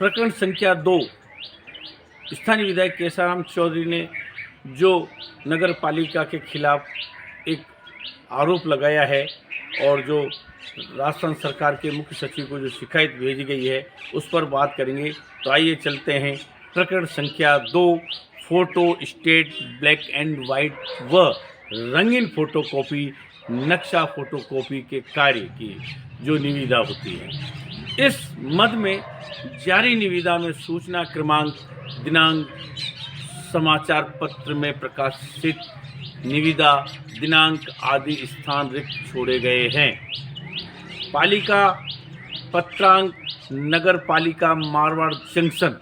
प्रकरण संख्या 2 स्थानीय विधायक केसाराम चौधरी ने जो नगर पालिका के खिलाफ एक आरोप लगाया है और जो राजस्थान सरकार के मुख्य सचिव को जो शिकायत भेजी गई है उस पर बात करेंगे। तो आइए चलते हैं। प्रकरण संख्या 2 photo state black and white व रंगीन फोटोकॉपी नक्शा फोटोकॉपी के कार्य की जो निविदा होती है। इस मद में जारी निविदा में सूचना क्रमांक, दिनांक, समाचार पत्र में प्रकाशित निविदा दिनांक आदि स्थान रिक्त छोड़े गए हैं। पालिका पत्रांक नगर पालिका मारवाड़ जंक्शन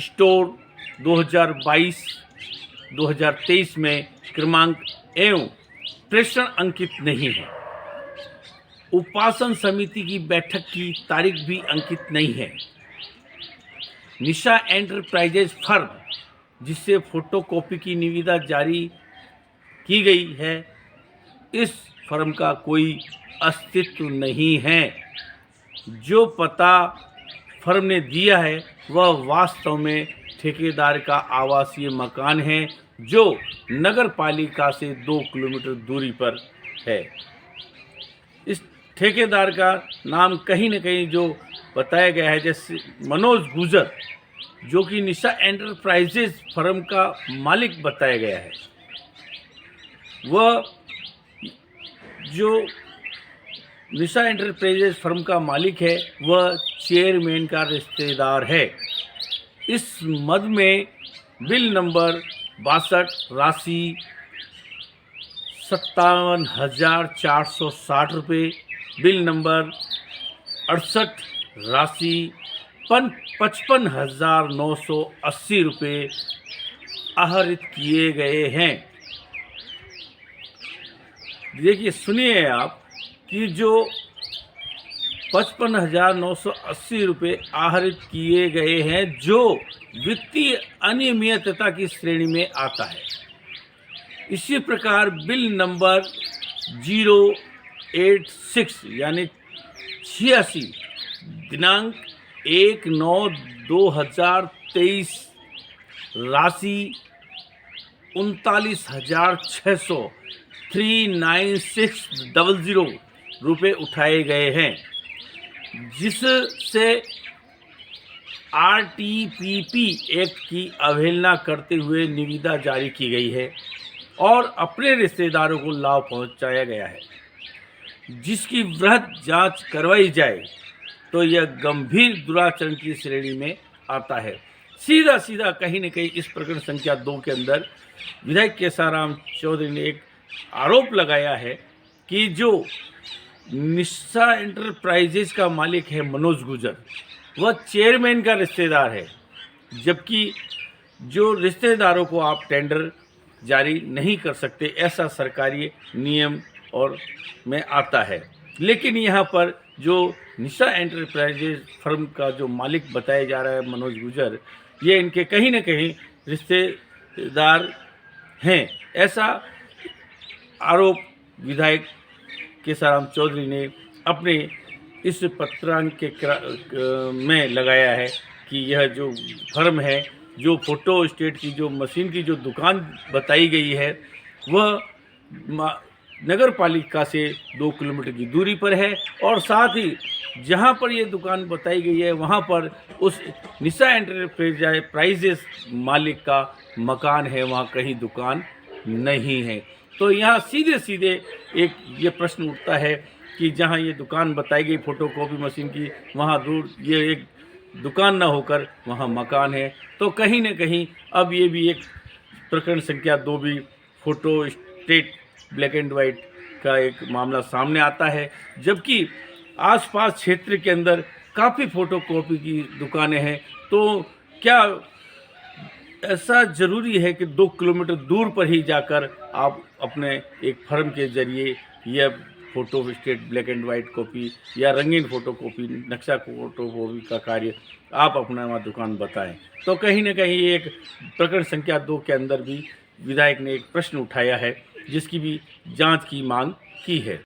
स्टोर 2022-2023 में क्रमांक एवं प्रेषण अंकित नहीं है। उपासन समिति की बैठक की तारीख भी अंकित नहीं है। निशा एंटरप्राइजेज फर्म जिससे फोटोकॉपी की निविदा जारी की गई है, इस फर्म का कोई अस्तित्व नहीं है। जो पता फर्म ने दिया है वह वास्तव में ठेकेदार का आवासीय मकान है जो नगर पालिका से 2 किलोमीटर दूरी पर है। इस ठेकेदार का नाम कहीं न कहीं जो बताया गया है, जैसे मनोज गुजर, जो कि निशा एंटरप्राइजेज फर्म का मालिक बताया गया है। वह जो निशा एंटरप्राइजेज फर्म का मालिक है वह चेयरमैन का रिश्तेदार है। इस मद में बिल नंबर 62 राशि 57,460 रुपये, बिल नंबर 68 राशि 55,980 रुपये आहरित किए गए हैं। देखिए, सुनिए आप कि जो 55,980 रुपये आहरित किए गए हैं जो वित्तीय अनियमितता की श्रेणी में आता है। इसी प्रकार बिल नंबर 086 यानी 86 दिनांक 1/9/2023 राशि 39,600 रुपये उठाए गए हैं, जिससे आरटीपीपी एक्ट की अवहेलना करते हुए निविदा जारी की गई है और अपने रिश्तेदारों को लाभ पहुंचाया गया है। जिसकी वृहद जांच करवाई जाए तो यह गंभीर दुराचरण की श्रेणी में आता है। सीधा कहीं न कहीं इस प्रकरण संख्या 2 के अंदर विधायक केसाराम चौधरी ने एक आरोप लगाया है कि जो निशा एंटरप्राइजेज का मालिक है मनोज गुजर, वह चेयरमैन का रिश्तेदार है, जबकि जो रिश्तेदारों को आप टेंडर जारी नहीं कर सकते, ऐसा सरकारी नियम और में आता है। लेकिन यहाँ पर जो निशा एंटरप्राइजेज फर्म का जो मालिक बताया जा रहा है मनोज गुजर, ये इनके कहीं न कहीं रिश्तेदार हैं, ऐसा आरोप विधायक केसाराम चौधरी ने अपने इस पत्रांक के में लगाया है कि यह जो फर्म है, जो फोटो स्टेट की जो मशीन की जो दुकान बताई गई है, वह नगर पालिका से 2 किलोमीटर की दूरी पर है और साथ ही जहां पर ये दुकान बताई गई है वहां पर उस निशा एंटरप्राइजेज मालिक का मकान है, वहां कहीं दुकान नहीं है। तो यहाँ सीधे एक ये प्रश्न उठता है कि जहाँ ये दुकान बताई गई फोटोकॉपी मशीन की, वहाँ दूर ये एक दुकान ना होकर वहाँ मकान है। तो कहीं न कहीं अब ये भी एक प्रकरण संख्या 2 भी photo state black and white का एक मामला सामने आता है, जबकि आसपास क्षेत्र के अंदर काफ़ी फोटोकॉपी की दुकानें हैं। तो क्या ऐसा ज़रूरी है कि 2 किलोमीटर दूर पर ही जाकर आप अपने एक फर्म के ज़रिए यह photo state black and white copy या रंगीन फ़ोटोकॉपी नक्शा फ़ोटोकॉपी का कार्य आप अपना वहाँ दुकान बताएं? तो कहीं न कहीं एक प्रकरण संख्या 2 के अंदर भी विधायक ने एक प्रश्न उठाया है, जिसकी भी जांच की मांग की है।